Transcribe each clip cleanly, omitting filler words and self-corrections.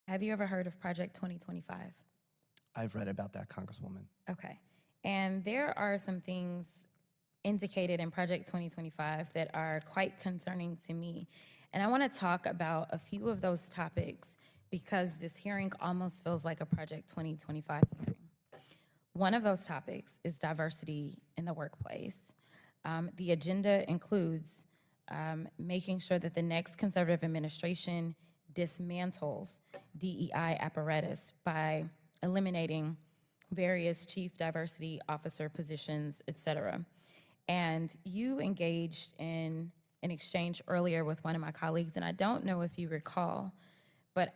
Have you ever heard of Project 2025? I've read about that, Congresswoman. Okay. And there are some things indicated in Project 2025 that are quite concerning to me. And I want to talk about a few of those topics because this hearing almost feels like a Project 2025 hearing. One of those topics is diversity in the workplace. The agenda includes making sure that the next conservative administration dismantles DEI apparatus by eliminating various chief diversity officer positions, et cetera. And you engaged in an exchange earlier with one of my colleagues, and I don't know if you recall, but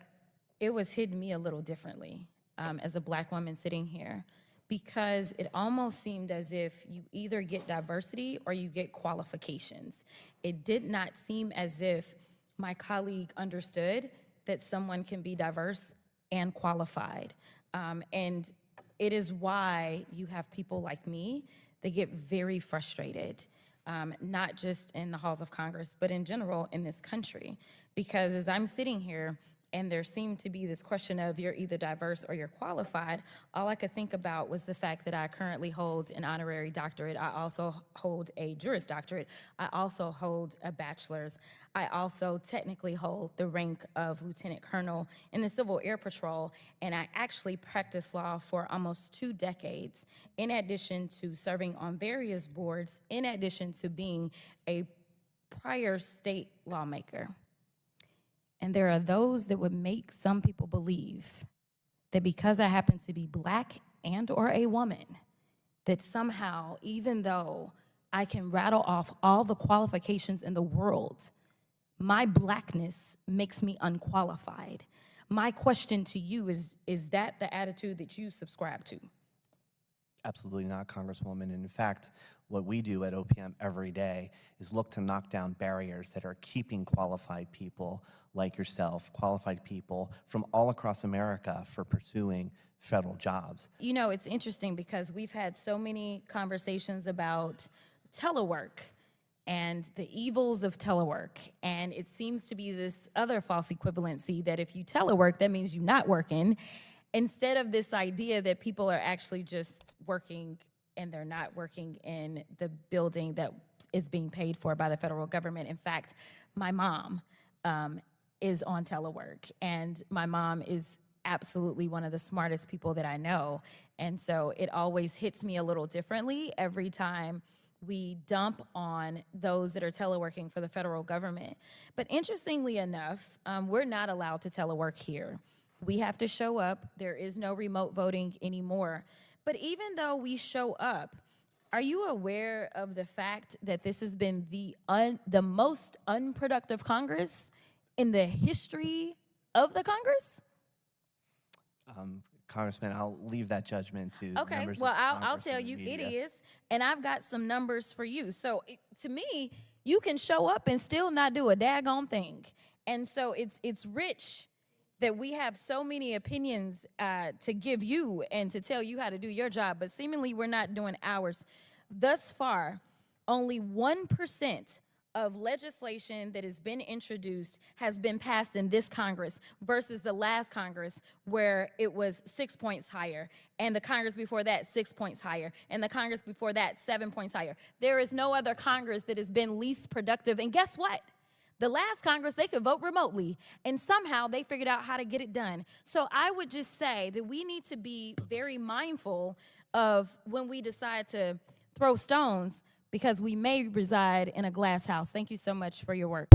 it was hitting me a little differently as a Black woman sitting here, because it almost seemed as if you either get diversity or you get qualifications. It did not seem as if my colleague understood that someone can be diverse and qualified. And it is why you have people like me that get very frustrated, not just in the halls of Congress, but in general in this country. Because as I'm sitting here and there seemed to be this question of you're either diverse or you're qualified, all I could think about was the fact that I currently hold an honorary doctorate. I also hold a Juris Doctorate. I also hold a bachelor's. I also technically hold the rank of Lieutenant Colonel in the Civil Air Patrol, and I actually practiced law for almost 2 decades, in addition to serving on various boards, in addition to being a prior state lawmaker. And there are those that would make some people believe that because I happen to be Black and or a woman, that somehow, even though I can rattle off all the qualifications in the world, my Blackness makes me unqualified. My question to you is that the attitude that you subscribe to? Absolutely not, Congresswoman. In fact, what we do at OPM every day is look to knock down barriers that are keeping qualified people like yourself, qualified people from all across America for pursuing federal jobs. You know, it's interesting because we've had so many conversations about telework and the evils of telework. And it seems to be this other false equivalency that if you telework, that means you're not working, instead of this idea that people are actually just working and they're not working in the building that is being paid for by the federal government. In fact, my mom is on telework, and my mom is absolutely one of the smartest people that I know. And so it always hits me a little differently every time we dump on those that are teleworking for the federal government. But interestingly enough, we're not allowed to telework here. We have to show up. There is no remote voting anymore. But even though we show up, are you aware of the fact that this has been the most unproductive Congress in the history of the Congress? Congressman, I'll leave that judgment to Okay, members well, of I'll Congress tell and the you media. it is, and I've got some numbers for you. So to me, you can show up and still not do a daggone thing. And so it's rich that we have so many opinions to give you and to tell you how to do your job, but seemingly we're not doing ours. Thus far, only 1% of legislation that has been introduced has been passed in this Congress versus the last Congress where it was 6 points higher, and the Congress before that 6 points higher, and the Congress before that 7 points higher. There is no other Congress that has been least productive, and guess what? The last Congress, they could vote remotely, and somehow they figured out how to get it done. So I would just say that we need to be very mindful of when we decide to throw stones, because we may reside in a glass house. Thank you so much for your work.